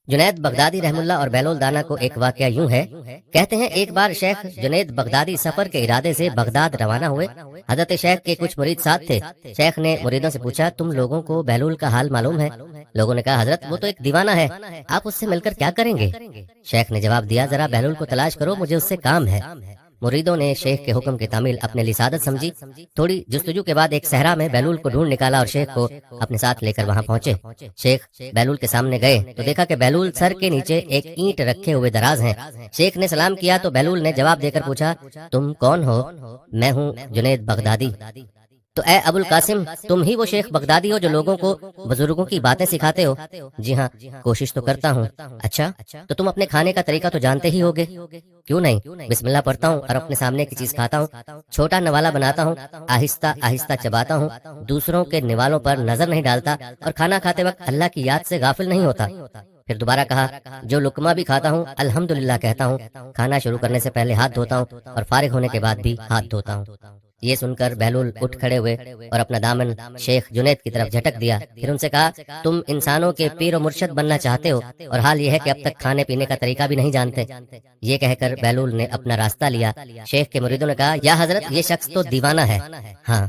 جنید بغدادی رحم اللہ اور بہلول دانا کو ایک واقعہ یوں ہے، کہتے ہیں ایک بار شیخ جنید بغدادی سفر کے ارادے سے بغداد روانہ ہوئے۔ حضرت شیخ کے کچھ مرید ساتھ تھے۔ شیخ نے مریدوں سے پوچھا، تم لوگوں کو بہلول کا حال معلوم ہے؟ لوگوں نے کہا، حضرت وہ تو ایک دیوانہ ہے، آپ اس سے مل کر کیا کریں گے؟ شیخ نے جواب دیا، ذرا بہلول کو تلاش کرو، مجھے اس سے کام ہے۔ مریدوں نے شیخ کے حکم کی تعمیل اپنے لیے سعادت سمجھی۔ تھوڑی جستجو کے بعد ایک صحرا میں بہلول کو ڈھونڈ نکالا اور شیخ کو اپنے ساتھ لے کر وہاں پہنچے۔ شیخ بہلول کے سامنے گئے تو دیکھا کہ بہلول سر کے نیچے ایک اینٹ رکھے ہوئے دراز ہیں۔ شیخ نے سلام کیا تو بہلول نے جواب دے کر پوچھا، تم کون ہو؟ میں ہوں جنید بغدادی۔ تو اے ابو القاسم، تم ہی وہ شیخ بغدادی ہو جو لوگوں کو بزرگوں کی باتیں سکھاتے ہو؟ جی ہاں، کوشش تو کرتا ہوں۔ اچھا، تو تم اپنے کھانے کا طریقہ تو جانتے ہی ہوگے؟ کیوں نہیں، بسم اللہ پڑھتا ہوں اور اپنے سامنے کی چیز کھاتا ہوں، چھوٹا نوالا بناتا ہوں، آہستہ آہستہ چباتا ہوں، دوسروں کے نوالوں پر نظر نہیں ڈالتا اور کھانا کھاتے وقت اللہ کی یاد سے غافل نہیں ہوتا۔ پھر دوبارہ کہا، جو لقمہ بھی کھاتا ہوں الحمدللہ کہتا ہوں، کھانا شروع کرنے سے پہلے ہاتھ دھوتا ہوں اور فارغ ہونے کے بعد بھی ہاتھ دھوتا ہوں۔ یہ سن کر بہلول اٹھ کھڑے ہوئے اور اپنا دامن شیخ جنید کی طرف جھٹک دیا۔ پھر ان سے کہا، تم انسانوں کے پیر و مرشد بننا چاہتے ہو اور حال یہ ہے کہ اب تک کھانے پینے کا طریقہ بھی نہیں جانتے۔ یہ کہہ کر بہلول نے اپنا راستہ لیا۔ شیخ کے مریدوں نے کہا، یا حضرت یہ شخص تو دیوانہ ہے۔ ہاں،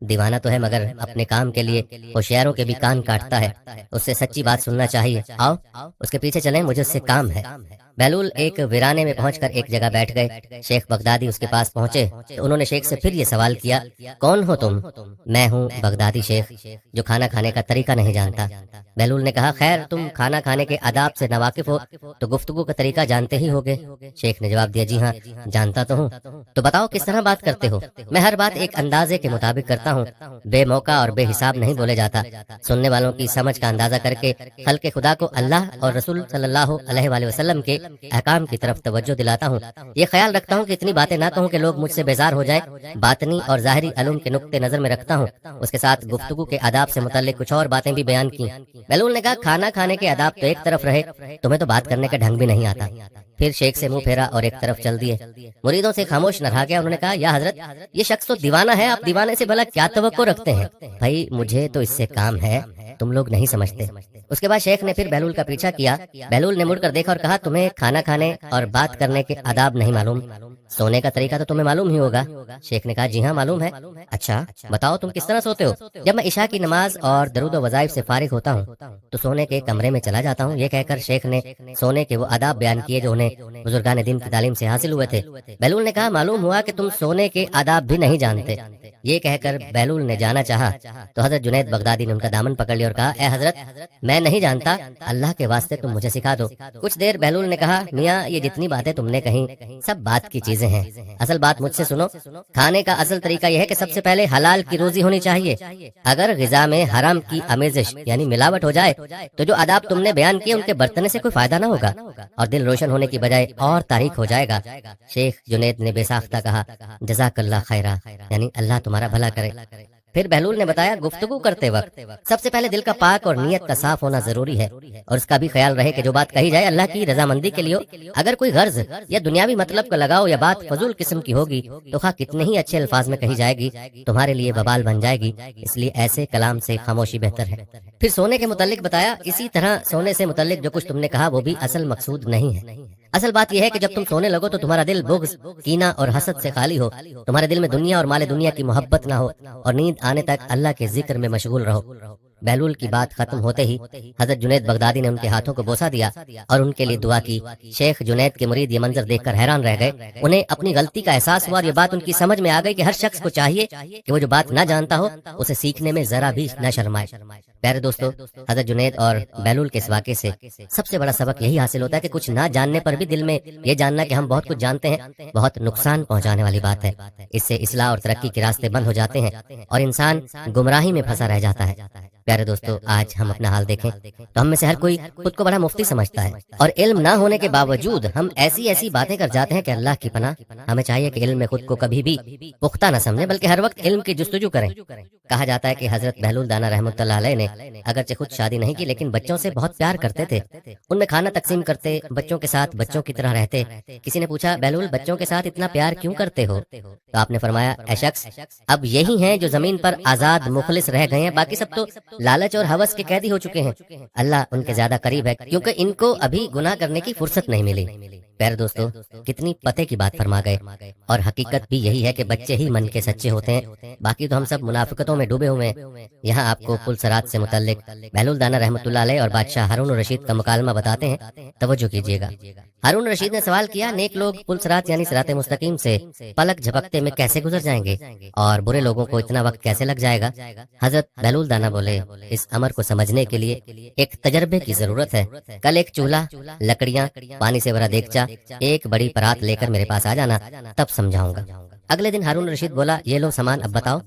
دیوانہ تو ہے، مگر اپنے کام کے لیے ہوشیاروں کے بھی کان کاٹتا ہے، اس سے سچی بات سننا چاہیے، آؤ اس کے پیچھے چلیں، مجھے اس سے کام ہے۔ بہلول ایک ویرانے میں پہنچ کر ایک جگہ بیٹھ گئے۔ شیخ بغدادی اس کے پاس پہنچے تو انہوں نے شیخ سے پھر یہ سوال کیا، کون ہو تم؟ میں ہوں بغدادی شیخ جو کھانا کھانے کا طریقہ نہیں جانتا۔ بہلول نے کہا، خیر تم کھانا کھانے کے آداب سے ناواقف ہو تو گفتگو کا طریقہ جانتے ہی ہوگے۔ شیخ نے جواب دیا، جی ہاں جانتا تو ہوں۔ تو بتاؤ کس طرح بات کرتے ہو؟ میں ہر بات ایک اندازے کے مطابق کرتا ہوں، بے موقع اور بے حساب نہیں بولے جاتا۔ سننے والوں کی سمجھ کا اندازہ کر کے خلق خدا کو اللہ اور رسول صلی اللہ علیہ وآلہ وسلم کے احکام کی طرف توجہ دلاتا ہوں۔ یہ خیال رکھتا ہوں کہ اتنی باتیں نہ کہوں کہ لوگ مجھ سے بیزار ہو جائے۔ باطنی اور ظاہری علوم کے نقطے نظر میں رکھتا ہوں۔ اس کے ساتھ گفتگو کے آداب سے متعلق کچھ اور باتیں بھی بیان کی۔ بہلول نے کہا، کھانا کھانے کے آداب تو ایک طرف رہے، تمہیں تو بات کرنے کا ڈھنگ بھی نہیں آتا۔ پھر شیخ سے منہ پھیرا اور ایک طرف چل دیے۔ مریدوں سے خاموش نہ رہا گیا۔ انہوں نے کہا، یا حضرت یہ شخص تو دیوانہ ہے، آپ دیوانے سے بھلا کیا توقع رکھتے ہیں؟ بھائی مجھے تو اس سے کام ہے، تم لوگ نہیں سمجھتے۔ اس کے بعد شیخ نے پھر بہلول کا پیچھا کیا۔ بہلول نے مڑ کر دیکھا اور کہا، تمہیں کھانا کھانے اور بات کرنے کے آداب نہیں معلوم؟ سونے کا طریقہ تو تمہیں معلوم ہی ہوگا۔ شیخ نے کہا، جی ہاں معلوم ہے۔ اچھا بتاؤ تم کس طرح سوتے ہو؟ جب میں عشاء کی نماز اور درود و وظائف سے فارغ ہوتا ہوں تو سونے کے کمرے میں چلا جاتا ہوں۔ یہ کہہ کر شیخ نے سونے کے وہ آداب بیان کیے جو انہیں بزرگان دین کی تعلیم سے حاصل ہوئے تھے۔ بہلول نے کہا، معلوم ہوا کہ تم سونے کے آداب بھی نہیں جانتے۔ یہ کہہ کر بہلول نے جانا چاہا تو حضرت جنید بغدادی نے ان کا دامن پکڑ لیا اور کہا، اے حضرت میں نہیں جانتا، اللہ کے واسطے تم مجھے سکھا دو۔ کچھ دیر بہلول نے کہا، میاں یہ جتنی باتیں تم نے کہیں سب بات کی چیزیں ہیں، اصل بات مجھ سے سنو۔ کھانے کا اصل طریقہ یہ ہے کہ سب سے پہلے حلال کی روزی ہونی چاہیے۔ اگر غذا میں حرام کی آمیزش یعنی ملاوٹ ہو جائے تو جو آداب تم نے بیان کیے ان کے برتنے سے کوئی فائدہ نہ ہوگا اور دل روشن ہونے کی بجائے اور تاریک ہو جائے گا۔ شیخ جنید نے بے ساختہ کہا، جزاک اللہ خیرہ، یعنی اللہ تمہارا بھلا کرے۔ پھر بہلول نے بتایا، گفتگو کرتے وقت سب سے پہلے دل کا پاک اور نیت کا صاف ہونا ضروری ہے، اور اس کا بھی خیال رہے کہ جو بات کہی جائے اللہ کی رضامندی کے لیے ہو۔ اگر کوئی غرض یا دنیاوی مطلب کا لگاؤ یا بات فضول قسم کی ہوگی تو خواہ کتنے ہی اچھے الفاظ میں کہی جائے گی تمہارے لیے وبال بن جائے گی، اس لیے ایسے کلام سے خاموشی بہتر ہے۔ پھر سونے کے متعلق بتایا، اسی طرح سونے سے متعلق جو کچھ تم نے کہا وہ بھی اصل مقصود نہیں ہے۔ اصل بات یہ ہے کہ جب تم سونے لگو تو تمہارا دل بغض، کینہ اور حسد سے خالی ہو، تمہارے دل میں دنیا اور مال دنیا کی محبت نہ ہو، اور نیند آنے تک اللہ کے ذکر میں مشغول رہو۔ بہلول کی بات ختم ہوتے ہی حضرت جنید بغدادی نے ان کے ہاتھوں کو بوسہ دیا اور ان کے لیے دعا کی۔ شیخ جنید کے مرید یہ منظر دیکھ کر حیران رہ گئے۔ انہیں اپنی غلطی کا احساس ہوا اور یہ بات ان کی سمجھ میں آ گئی کہ ہر شخص کو چاہیے کہ وہ جو بات نہ جانتا ہو اسے سیکھنے میں ذرا بھی نہ شرمائے۔ پیارے دوستو، حضرت جنید اور بہلول کے اس واقعے سے سب سے بڑا سبق یہی حاصل ہوتا ہے کہ کچھ نہ جاننے پر بھی دل میں یہ جاننا کہ ہم بہت کچھ جانتے ہیں بہت نقصان پہنچانے والی بات ہے۔ اس سے اصلاح اور ترقی کے راستے بند ہو جاتے ہیں اور انسان گمراہی میں پھنسا رہ جاتا ہے۔ پیارے دوستو، آج ہم اپنا حال دیکھیں تو ہم میں سے ہر کوئی خود کو بڑا مفتی سمجھتا ہے، اور علم نہ ہونے کے باوجود ہم ایسی باتیں کر جاتے ہیں کہ اللہ کی پناہ۔ ہمیں چاہیے کہ علم میں خود کو کبھی بھی پختہ نہ سمجھیں بلکہ ہر وقت علم کی جستجو کریں۔ کہا جاتا ہے کہ حضرت بہلول دانا رحمۃ اللہ علیہ نے نے اگرچہ خود شادی نہیں کی لیکن بچوں سے بہت پیار کرتے تھے، ان میں کھانا تقسیم کرتے، بچوں کے ساتھ بچوں کی طرح رہتے۔ کسی نے پوچھا بہلول بچوں کے ساتھ اتنا پیار کیوں کرتے ہو؟ تو آپ نے فرمایا اے شخص، اب یہی ہیں جو زمین پر آزاد مخلص رہ گئے ہیں، باقی سب تو لالچ اور ہوس کے قیدی ہو چکے ہیں۔ اللہ ان کے زیادہ قریب ہے کیونکہ ان کو ابھی گناہ کرنے کی فرصت نہیں ملی۔ پیارے دوستو، کتنی پتے کی بات فرما گئے، اور حقیقت بھی یہی ہے کہ بچے ہی من کے سچے ہوتے ہیں، باقی تو ہم سب منافقتوں میں ڈوبے ہوئے ہیں۔ یہاں آپ کو پل صراط سے متعلق بہلول دانا رحمۃ اللہ علیہ اور بادشاہ ہارون الرشید کا مکالمہ بتاتے ہیں، توجہ کیجیے گا۔ ہارون الرشید نے سوال کیا، نیک لوگ پل صراط یعنی صراط مستقیم سے پلک جھپکتے میں کیسے گزر جائیں گے، اور برے لوگوں کو اتنا وقت کیسے لگ جائے گا؟ حضرت بہلول دانا بولے، اس امر کو سمجھنے کے لیے ایک تجربے کی ضرورت ہے۔ کل ایک چولہا، لکڑیاں، پانی سے بھرا دیگچا، ایک بڑی پرات لے کر میرے پاس آ جانا، تب سمجھاؤں گا۔ اگلے دن ہارون رشید بولا، یہ لو سامان اب بتاؤ۔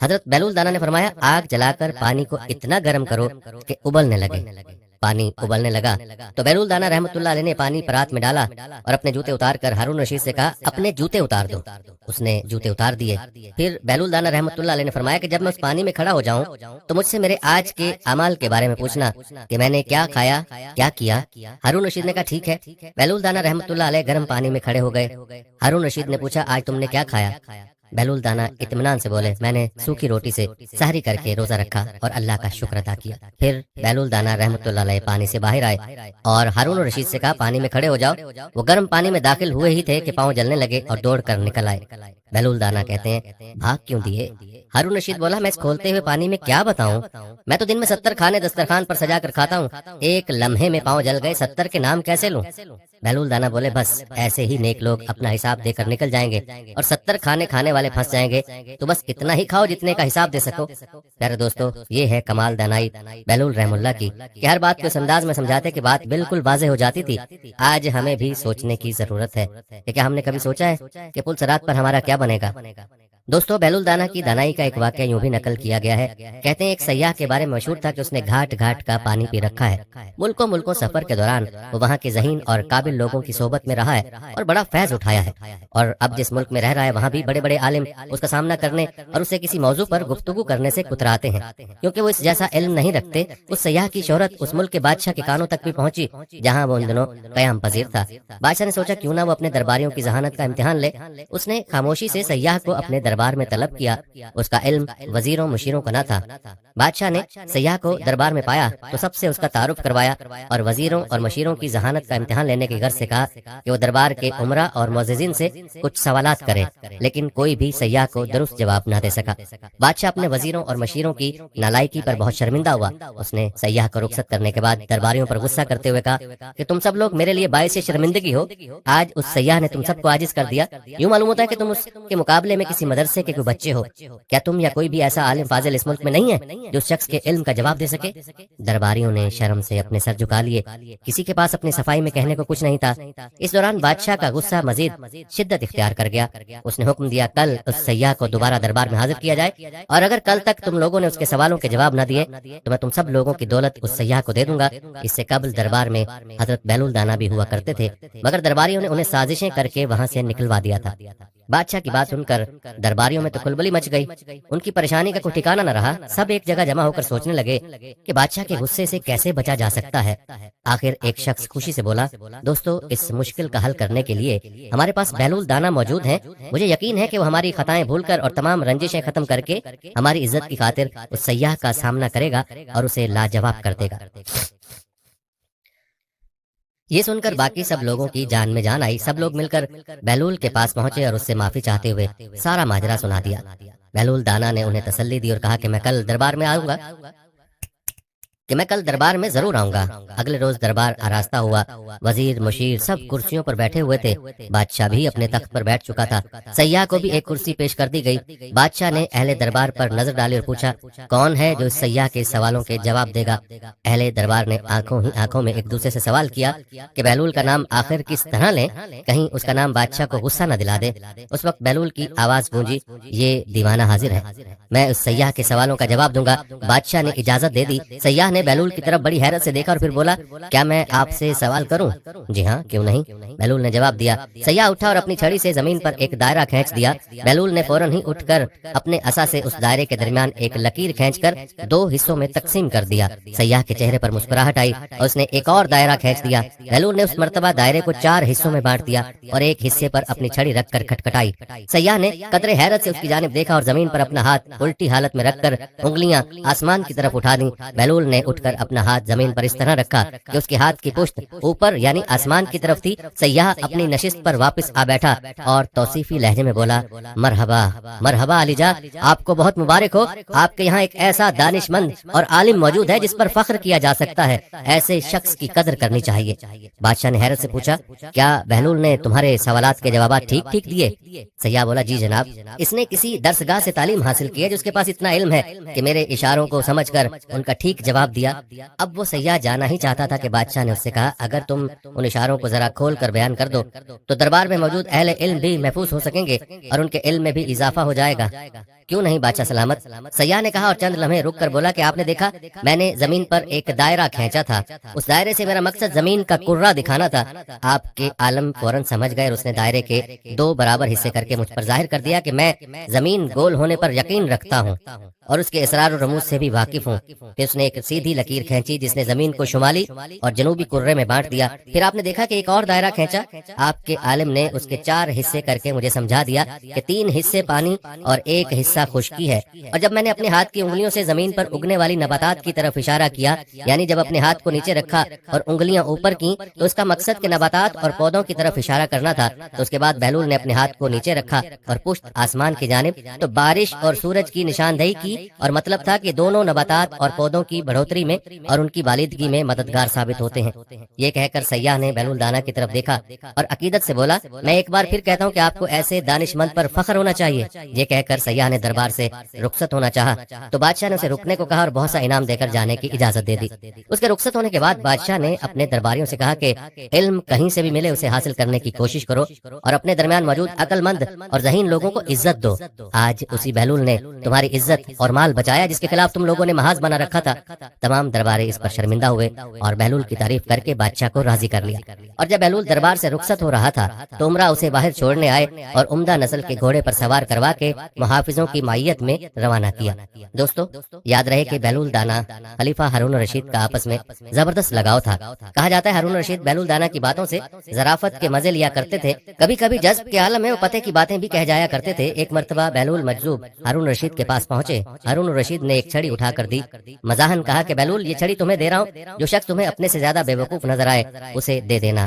حضرت بہلول دانا نے فرمایا، آگ جلا کر پانی کو اتنا گرم کرو کہ ابلنے لگے۔ پانی ابلنے لگا تو بہلول دانا رحمۃ اللہ علیہ نے پانی پرات میں ڈالا اور اپنے جوتے اتار کر ہارون رشید سے کہا، اپنے جوتے اتار دو۔ اس نے جوتے اتار دیے۔ پھر بہلول دانا رحمۃ اللہ علیہ نے فرمایا کہ جب میں اس پانی میں کھڑا ہو جاؤں تو مجھ سے میرے آج کے اعمال کے بارے میں پوچھنا کہ میں نے کیا کھایا، کیا کیا۔ ہارون رشید نے کہا ٹھیک ہے۔ بہلول دانا رحمۃ اللہ علیہ گرم پانی میں کھڑے ہو گئے۔ ہارون رشید نے پوچھا، آج تم نے کیا کھایا؟ بہلول دانا اطمینان سے بولے، میں نے سوکھی روٹی سے سحری کر کے روزہ رکھا اور اللہ کا شکر ادا کیا۔ پھر بہلول دانا رحمۃ اللہ علیہ پانی سے باہر آئے اور ہارون رشید سے کہا، پانی میں کھڑے ہو جاؤ۔ وہ گرم پانی میں داخل ہوئے ہی تھے کہ پاؤں جلنے لگے اور دوڑ کر نکل آئے۔ بہلول دانا کہتے ہیں، بھاگ کیوں دیے؟ ہارون رشید بولا، میں اس کھولتے ہوئے پانی میں کیا بتاؤں، میں تو دن میں 70 کھانے دسترخوان پر سجا کر کھاتا ہوں، ایک لمحے میں پاؤں جل گئے، 70 کے نام کیسے لوں؟ بہلول دانا بولے، بس ایسے ہی نیک لوگ اپنا حساب دے کر نکل جائیں گے اور 70 کھانے کھانے والے پھنس جائیں گے، تو بس اتنا ہی کھاؤ جتنے کا حساب دے سکو۔ پیارے دوستو، یہ ہے کمال دانائی بہلول رحم اللہ کی کہ ہر بات کو اس انداز میں سمجھاتے کہ بات بالکل واضح ہو جاتی تھی۔ آج ہمیں بھی سوچنے کی ضرورت ہے کہ کیا ہم نے کبھی سوچا ہے کہ پل صراط پر ہمارا کیا بنے گا؟ دوستو، بہلول دانا کی دانائی کا ایک واقعہ یوں بھی نقل کیا گیا ہے۔ کہتے ہیں ایک سیاح کے بارے میں مشہور تھا کہ اس نے گھاٹ گھاٹ کا پانی پی رکھا ہے۔ ملکوں سفر کے دوران وہ وہاں کے ذہین اور قابل لوگوں کی صحبت میں رہا ہے اور بڑا فیض اٹھایا ہے، اور اب جس ملک میں رہ رہا ہے وہاں بھی بڑے بڑے عالم اس کا سامنا کرنے اور اسے کسی موضوع پر گفتگو کرنے سے کتراتے ہیں، کیونکہ وہ اس جیسا علم نہیں رکھتے۔ اس سیاح کی شہرت اس ملک کے بادشاہ کے کانوں تک بھی پہنچی جہاں وہ ان دنوں قیام پذیر تھا۔ بادشاہ نے سوچا کیوں نہ وہ اپنے درباریوں کی ذہانت کا امتحان لے۔ اس نے خاموشی سے سیاح کو اپنے دربار میں طلب کیا۔ اس کا علم وزیروں مشیروں کا نہ تھا۔ بادشاہ نے سیاح کو دربار میں پایا تو سب سے اس کا تعارف کروایا اور وزیروں اور مشیروں کی ذہانت کا امتحان لینے کی غرض سے کہا کہ وہ دربار کے عمرا اور معززین سے کچھ سوالات کرے، لیکن کوئی بھی سیاح کو درست جواب نہ دے سکا۔ بادشاہ اپنے وزیروں اور مشیروں کی نالائکی پر بہت شرمندہ ہوا۔ اس نے سیاح کو رخصت کرنے کے بعد درباریوں پر غصہ کرتے ہوئے کہا کہ تم سب لوگ میرے لیے باعث شرمندگی ہو۔ آج اس سیاح نے تم سب کو عاجز کر دیا۔ یوں معلوم ہوتا ہے کہ تم اس کے مقابلے میں کسی مدرسے کے کوئی بچے ہو۔ کیا تم یا کوئی بھی ایسا عالم فاضل اس ملک میں نہیں ہے جو اس شخص کے علم کا جواب دے سکے؟ درباریوں نے شرم سے اپنے سر جھکا لیے، کسی کے پاس اپنی صفائی میں کہنے کو کچھ نہیں تھا۔ اس دوران بادشاہ کا غصہ مزید شدت اختیار کر گیا۔ اس نے حکم دیا کل اس سیاح کو دوبارہ دربار میں حاضر کیا جائے، اور اگر کل تک تم لوگوں نے اس کے سوالوں کے جواب نہ دیے تو میں تم سب لوگوں کی دولت اس سیاح کو دے دوں گا۔ اس سے قبل دربار میں حضرت بہلول دانا بھی ہوا کرتے تھے، مگر درباریوں نے انہیں سازشیں کر کے وہاں سے نکلوا دیا تھا۔ بادشاہ کی بات سن کر درباریوں میں تو کھلبلی مچ گئی، ان کی پریشانی کا کوئی ٹھکانہ نہ رہا۔ سب ایک جگہ جمع ہو کر سوچنے لگے کہ بادشاہ کے غصے سے کیسے بچا جا سکتا ہے۔ آخر ایک شخص خوشی سے بولا، دوستو، اس مشکل کا حل کرنے کے لیے ہمارے پاس بہلول دانا موجود ہیں۔ مجھے یقین ہے کہ وہ ہماری خطائیں بھول کر اور تمام رنجشیں ختم کر کے ہماری عزت کی خاطر اس سیاح کا سامنا کرے گا اور اسے لاجواب کر دے گا۔ یہ سن کر باقی سب لوگوں کی جان میں جان آئی۔ سب لوگ مل کر بہلول کے پاس پہنچے اور اس سے معافی چاہتے ہوئے سارا ماجرا سنا دیا۔ بہلول دانا نے انہیں تسلی دی اور کہا کہ میں کل دربار میں ضرور آؤں گا۔ اگلے روز دربار آراستہ ہوا۔ وزیر مشیر سب کرسیوں پر بیٹھے ہوئے تھے۔ بادشاہ بھی اپنے تخت پر بیٹھ چکا تھا۔ سیاح کو بھی ایک کرسی پیش کر دی گئی۔ بادشاہ نے اہل دربار پر نظر ڈالی اور پوچھا، کون ہے جو اس سیاح کے سوالوں کے جواب دے گا؟ اہل دربار نے آنکھوں میں ایک دوسرے سے سوال کیا کہ بہلول کا نام آخر کس طرح لیں، کہیں اس کا نام بادشاہ کو غصہ نہ دلا دے۔ اس وقت بہلول کی آواز گونجی، یہ دیوانہ حاضر ہے، میں اس سیاح کے سوالوں کا جواب دوں گا۔ بادشاہ نے اجازت دے دی۔ سیاح نے بہلول کی طرف بڑی حیرت سے دیکھا اور پھر بولا کیا میں آپ سے سوال کروں؟ جی ہاں کیوں نہیں، بہلول نے جواب دیا۔ سیاح اٹھا اور اپنی چھڑی سے زمین پر ایک دائرہ کھینچ دیا۔ بہلول نے فوراً ہی اٹھ کر اپنے عصا سے اس دائرے کے درمیان ایک لکیر کھینچ کر 2 حصوں میں تقسیم کر دیا۔ سیاح کے چہرے پر مسکراہٹ آئی اور اس نے ایک اور دائرہ کھینچ دیا۔ بہلول نے اس مرتبہ دائرے کو 4 حصوں میں بانٹ دیا اور ایک حصے پر اپنی چھڑی رکھ کر کھٹکھٹائی۔ سیاح نے قدرے حیرت سے اس کی جانب دیکھا اور زمین پر اپنا ہاتھ الٹی حالت میں رکھ کر انگلیاں آسمان کی طرف اٹھا دیں۔ بہلول نے اٹھ کر اپنا ہاتھ زمین پر اس طرح رکھا کہ اس کے ہاتھ کی پشت اوپر یعنی آسمان کی طرف تھی۔ سیاح اپنی نشست پر واپس آ بیٹھا اور توصیفی لہجے میں بولا مرحبا مرحبا علی جا، آپ کو بہت مبارک ہو، آپ کے یہاں ایک ایسا دانش مند اور عالم موجود ہے جس پر فخر کیا جا سکتا ہے، ایسے شخص کی قدر کرنی چاہیے۔ بادشاہ نے حیرت سے پوچھا کیا بہلول نے تمہارے سوالات کے جوابات ٹھیک ٹھیک دیے؟ سیاح بولا جی جناب، اس نے کسی درسگاہ سے تعلیم حاصل کی ہے جو اس کے پاس اتنا علم ہے کہ میرے اشاروں کو سمجھ کر ان کا ٹھیک جواب دیا۔ اب وہ سیاح جانا ہی چاہتا تھا کہ بادشاہ نے اس سے کہا اگر تم ان اشاروں کو ذرا کھول کر بیان کر دو تو دربار میں موجود اہل علم بھی محفوظ ہو سکیں گے اور ان کے علم میں بھی اضافہ ہو جائے گا۔ کیوں نہیں بادشاہ سلامت، سیاح نے کہا اور چند لمحے رک کر بولا کہ آپ نے دیکھا میں نے زمین پر ایک دائرہ کھینچا تھا، اس دائرے سے میرا مقصد زمین کا کرہ دکھانا تھا۔ آپ کے عالم فوراً سمجھ گئے اور اس نے دائرے کے 2 برابر حصے کر کے مجھ پر ظاہر کر دیا کہ میں زمین گول ہونے پر یقین رکھتا ہوں اور اس کے اسرار و رموز سے بھی واقف ہوں۔ پھر اس نے ایک سیدھی لکیر کھینچی جس نے زمین کو شمالی اور جنوبی کرے میں بانٹ دیا۔ پھر آپ نے دیکھا کہ ایک اور دائرہ کھینچا، آپ کے عالم نے اس کے 4 حصے کر کے مجھے سمجھا دیا کہ 3 حصے پانی اور 1 حصہ خشکی ہے۔ اور جب میں نے اپنے ہاتھ کی انگلیوں سے زمین پر اگنے والی نباتات کی طرف اشارہ کیا، یعنی جب اپنے ہاتھ کو نیچے رکھا اور انگلیاں اوپر کی، تو اس کا مقصد کہ نباتات اور پودوں کی طرف اشارہ کرنا تھا۔ تو اس کے بعد بہلول نے اپنے ہاتھ کو نیچے رکھا اور پشت آسمان کی جانب، تو بارش اور سورج کی نشاندہی کی اور مطلب تھا کہ دونوں نباتات اور پودوں کی بڑھوتری میں اور ان کی بالندگی میں مددگار ثابت ہوتے ہیں۔ یہ کہہ کر سیاح نے بہلول دانا کی طرف دیکھا اور عقیدت سے بولا میں ایک بار پھر کہتا ہوں کہ آپ کو ایسے دانش مند پر فخر ہونا چاہیے۔ یہ کہہ کر سیاح نے دربار سے رخصت ہونا چاہا تو بادشاہ نے اسے رکنے کو کہا اور بہت سا انعام دے کر جانے کی اجازت دے دی۔ اس کے رخصت ہونے کے بعد بادشاہ نے اپنے درباریوں سے کہا کہ علم کہیں سے بھی ملے اسے حاصل کرنے کی کوشش کرو اور اپنے درمیان موجود عقل مند اور ذہین لوگوں کو عزت دو۔ آج اسی بہلول نے تمہاری عزت اور مال بچایا جس کے خلاف تم لوگوں نے محاذ بنا رکھا تھا۔ تمام درباری اس پر شرمندہ ہوئے اور بہلول کی تعریف کر کے بادشاہ کو راضی کر لیا۔ اور جب بہلول دربار سے رخصت ہو رہا تھا تو عمرہ اسے باہر چھوڑنے آئے اور عمدہ نسل کے گھوڑے پر سوار کروا کے محافظوں کی معیت میں روانہ کیا۔ دوستو یاد رہے کہ بہلول دانا خلیفہ ہارون الرشید کا آپس میں زبردست لگاؤ تھا۔ کہا جاتا ہے ہارون الرشید بہلول دانا کی باتوں سے ظرافت کے مزے لیا کرتے تھے، کبھی کبھی جذب کے عالم میں وہ پتے کی باتیں بھی کہہ جایا کرتے تھے۔ ایک مرتبہ بہلول مجذوب ہارون الرشید کے پاس پہنچے۔ ہارون الرشید نے ایک چھڑی اٹھا کر دی، مزاحن کہا کہ بہلول یہ چھڑی تمہیں دے رہا ہوں، جو شخص تمہیں اپنے سے زیادہ بے وقوف نظر آئے اسے دے دینا۔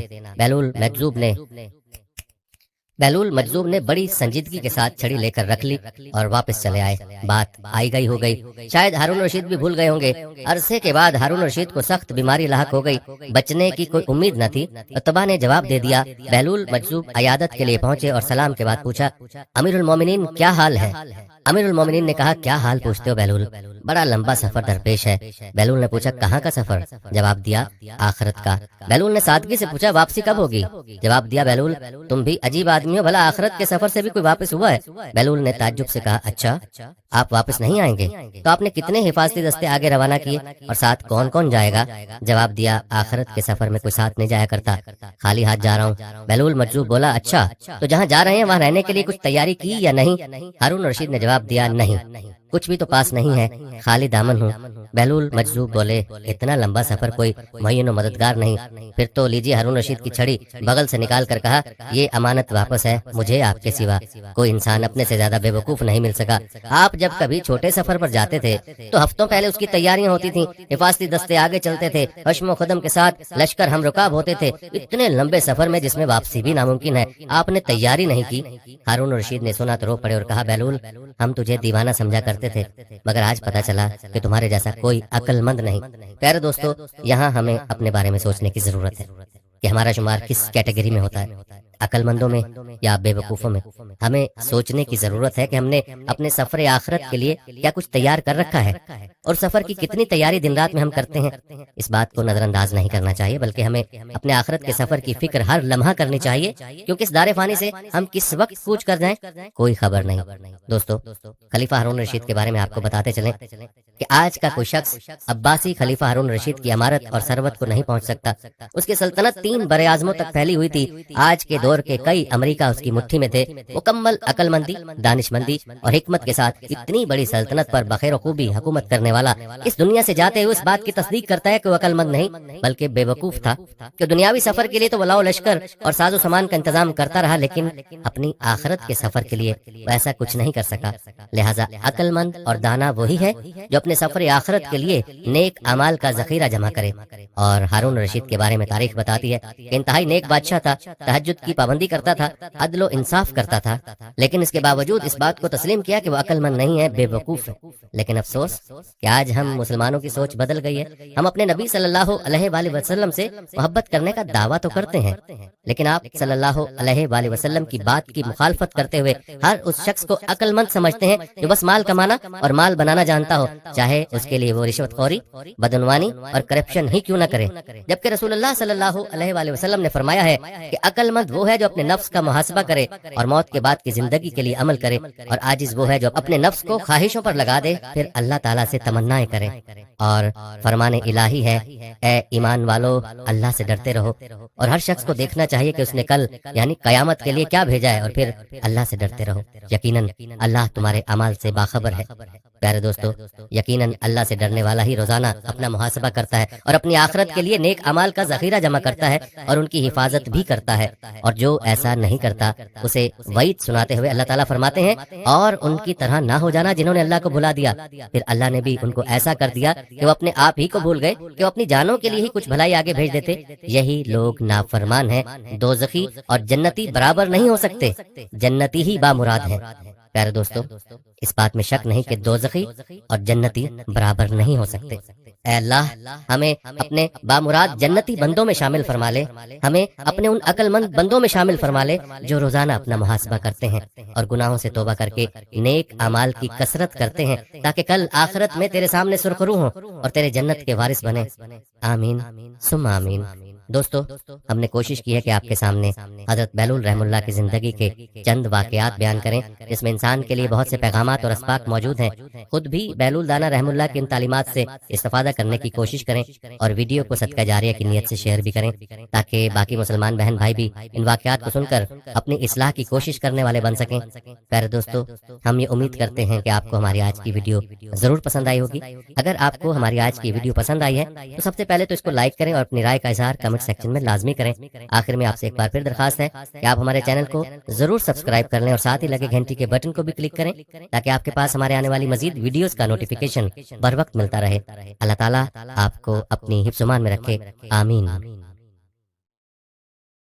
بہلول مجذوب نے بڑی سنجیدگی کے ساتھ چھڑی لے کر رکھ لی اور واپس چلے آئے۔ بات آئی گئی ہو گئی، شاید ہارون رشید بھی بھول گئے ہوں گے۔ عرصے کے بعد ہارون رشید کو سخت بیماری لاحق ہو گئی، بچنے کی کوئی امید نہ تھی۔ اتباع نے جواب دے دیا۔ بہلول مجذوب عیادت کے لیے پہنچے اور سلام کے بعد پوچھا امیر المومنین کیا حال ہے؟ امیر المومنین نے کہا کیا حال پوچھتے ہو بہلول، بڑا لمبا سفر درپیش ہے۔ بہلول نے پوچھا کہاں کا سفر؟ جواب دیا آخرت کا۔ بہلول نے سادگی سے پوچھا واپسی کب ہوگی؟ جواب دیا بہلول تم بھی عجیب آدمی ہو، بھلا آخرت کے سفر سے بھی کوئی واپس ہوا ہے؟ بہلول نے تعجب سے کہا اچھا آپ واپس نہیں آئیں گے؟ تو آپ نے کتنے حفاظتی دستے آگے روانہ کیے اور ساتھ کون کون جائے گا؟ جواب دیا آخرت کے سفر میں کوئی ساتھ نہیں جایا کرتا، خالی ہاتھ جا رہا ہوں۔ بہلول مجذوب بولا اچھا تو جہاں جا رہے ہیں وہاں رہنے کے لیے کچھ تیاری کی یا نہیں؟ ہارون رشید نے جواب دیا نہیں، کچھ بھی تو پاس نہیں ہے، خالی دامن ہوں۔ بہلول مجذوب بولے اتنا لمبا سفر کوئی معین و مددگار نہیں؟ پھر تو لیجیے۔ ہارون رشید کی چھڑی بغل سے نکال کر کہا یہ امانت واپس ہے، مجھے آپ کے سوا کوئی انسان اپنے سے زیادہ بے وقوف نہیں مل سکا۔ آپ جب کبھی چھوٹے سفر پر جاتے تھے تو ہفتوں پہلے اس کی تیاریاں ہوتی تھیں، حفاظتی دستے آگے چلتے تھے، حشم و خدم کے ساتھ لشکر ہم رکاب ہوتے تھے۔ اتنے لمبے سفر میں جس میں واپسی بھی ناممکن ہے، آپ نے تیاری نہیں کی؟ ہارون رشید نے سنا تو رو پڑے اور کہا بہلول ہم تجھے دیوانہ سمجھا کرتے تھے، مگر آج پتہ چلا کہ تمہارے جیسا کوئی عقل مند نہیں۔ پیارے دوستو یہاں ہمیں اپنے بارے میں سوچنے کی ضرورت ہے کہ ہمارا شمار کس کیٹیگری میں ہوتا ہے۔ عقل مندوں میں یا بے وقوفوں میں؟ ہمیں سوچنے کی ضرورت ہے کہ ہم نے اپنے سفر آخرت کے لیے کیا کچھ تیار کر رکھا ہے، اور سفر کی کتنی تیاری دن رات میں ہم کرتے ہیں۔ اس بات کو نظر انداز نہیں کرنا چاہیے، بلکہ ہمیں اپنے آخرت کے سفر کی فکر ہر لمحہ کرنی چاہیے، کیونکہ اس دار فانی سے ہم کس وقت کوچ کر جائیں کوئی خبر نہیں۔ دوستو، خلیفہ ہارون رشید کے بارے میں آپ کو بتاتے چلیں کہ آج کا کوئی شخص عباسی خلیفہ ہارون رشید کی امارت اور ثروت کو نہیں پہنچ سکتا۔ اس کی سلطنت 3 براعظموں تک پھیلی ہوئی تھی۔ آج کے دور کے کئی امریکہ اس کی مٹھی میں تھے۔ مکمل عقل مندی، دانش مندی اور حکمت کے ساتھ اتنی بڑی سلطنت پر بخیر و خوبی حکومت کرنے والا اس دنیا سے جاتے ہوئے اس بات کی تصدیق کرتا ہے کہ وہ عقل مند نہیں بلکہ بے وقوف تھا، کہ دنیاوی سفر کے لیے تو وہ لاؤ لشکر اور ساز و سامان کا انتظام کرتا رہا، لیکن اپنی آخرت کے سفر کے لیے وہ ایسا کچھ نہیں کر سکا۔ لہٰذا عقل مند اور دانا وہی ہے جو اپنے سفر آخرت کے لیے نیک اعمال کا ذخیرہ جمع کرے۔ اور ہارون رشید کے بارے میں تاریخ بتاتی ہے کہ انتہائی نیک بادشاہ تھا، تہجد کی پابندی کرتا تھا، عدل و انصاف کرتا تھا، لیکن اس کے باوجود اس بات کو تسلیم کیا کہ وہ عقل مند نہیں ہے، بے وقوف ہے۔ لیکن افسوس کہ آج ہم مسلمانوں کی سوچ بدل گئی ہے۔ ہم اپنے نبی صلی اللہ علیہ وآلہ وسلم سے محبت کرنے کا دعویٰ تو کرتے ہیں، لیکن آپ صلی اللہ علیہ وآلہ وسلم کی بات کی مخالفت کرتے ہوئے ہر اس شخص کو عقل مند سمجھتے ہیں جو بس مال کمانا اور مال بنانا جانتا ہو، چاہے اس کے لیے وہ رشوت خوری، بدعنوانی اور کرپشن ہی کیوں نہ کرے۔ جبکہ رسول اللہ صلی اللہ علیہ وآلہ وسلم نے فرمایا ہے کہ عقل مند وہ ہے جو اپنے نفس کا محاسبہ کرے اور موت کے بعد کی زندگی کے لیے عمل کرے، اور عاجز وہ ہے جو اپنے نفس کو خواہشوں پر لگا دے پھر اللہ تعالیٰ سے تمنائیں کرے۔ اور فرمان الہی ہے، اے ایمان والو اللہ سے ڈرتے رہو، اور ہر شخص کو دیکھنا چاہیے کہ اس نے کل یعنی قیامت کے لیے کیا بھیجا ہے، اور پھر اللہ سے ڈرتے رہو، یقیناً اللہ تمہارے اعمال سے باخبر ہے۔ پیارے دوستو، یقیناً اللہ سے ڈرنے والا ہی روزانہ اپنا محاسبہ کرتا ہے اور اپنی آخرت کے لیے نیک اعمال کا ذخیرہ جمع کرتا ہے اور ان کی حفاظت بھی کرتا ہے، اور جو ایسا نہیں کرتا اسے وعید سناتے ہوئے اللہ تعالیٰ فرماتے ہیں اور ان کی طرح نہ ہو جانا جنہوں نے اللہ کو بھلا دیا۔ پھر اللہ نے بھی ان کو ایسا کر دیا کہ وہ اپنے آپ ہی کو بھول گئے کہ وہ اپنی جانوں کے لیے ہی کچھ بھلائی آگے بھیج دیتے۔ یہی لوگ نافرمان ہیں۔ دوزخی اور جنتی برابر نہیں ہو سکتے، جنتی ہی بامراد ہیں۔ پیارے دوستو، اس بات میں شک نہیں کہ دوزخی اور جنتی برابر نہیں ہو سکتے۔ اے اللہ، ہمیں اپنے بامراد جنتی بندوں میں شامل فرما لے، ہمیں اپنے ان عقل مند بندوں میں شامل فرما لے جو روزانہ اپنا محاسبہ کرتے ہیں اور گناہوں سے توبہ کر کے نیک اعمال کی کثرت کرتے ہیں، تاکہ کل آخرت میں تیرے سامنے سرخرو ہوں اور تیرے جنت کے وارث بنے۔ آمین ثم آمین۔ دوستو، ہم نے کوشش کی ہے کہ آپ کے سامنے حضرت بہلول رحم اللہ کی زندگی کے چند واقعات بیان کریں جس میں انسان کے لیے بہت سے پیغامات اور اسباق موجود ہیں۔ خود بھی بہلول دانا رحم اللہ کی ان تعلیمات سے استفادہ کرنے کی کوشش کریں اور ویڈیو کو صدقہ جاریہ کی نیت سے شیئر بھی کریں، تاکہ باقی مسلمان بہن بھائی بھی ان واقعات کو سن کر اپنی اصلاح کی کوشش کرنے والے بن سکیں۔ پیارے دوستو، ہم یہ امید کرتے ہیں کہ آپ کو ہماری آج کی ویڈیو ضرور پسند آئی ہوگی۔ اگر آپ کو ہماری آج کی ویڈیو پسند آئی ہے تو سب سے پہلے تو اس کو لائک کریں اور اپنی رائے کا اظہار کمنٹ سیکشن میں لازمی کریں۔ آخر میں آپ سے ایک بار پھر درخواست ہے کہ آپ ہمارے چینل کو ضرور سبسکرائب کر لیں اور ساتھ ہی لگے گھنٹی کے بٹن کو بھی کلک کریں تاکہ آپ کے پاس ہمارے آنے والی مزید ویڈیوز کا نوٹیفیکیشن بر وقت ملتا رہے۔ اللہ تعالیٰ آپ کو اپنی حفظ و امان میں رکھے، آمین۔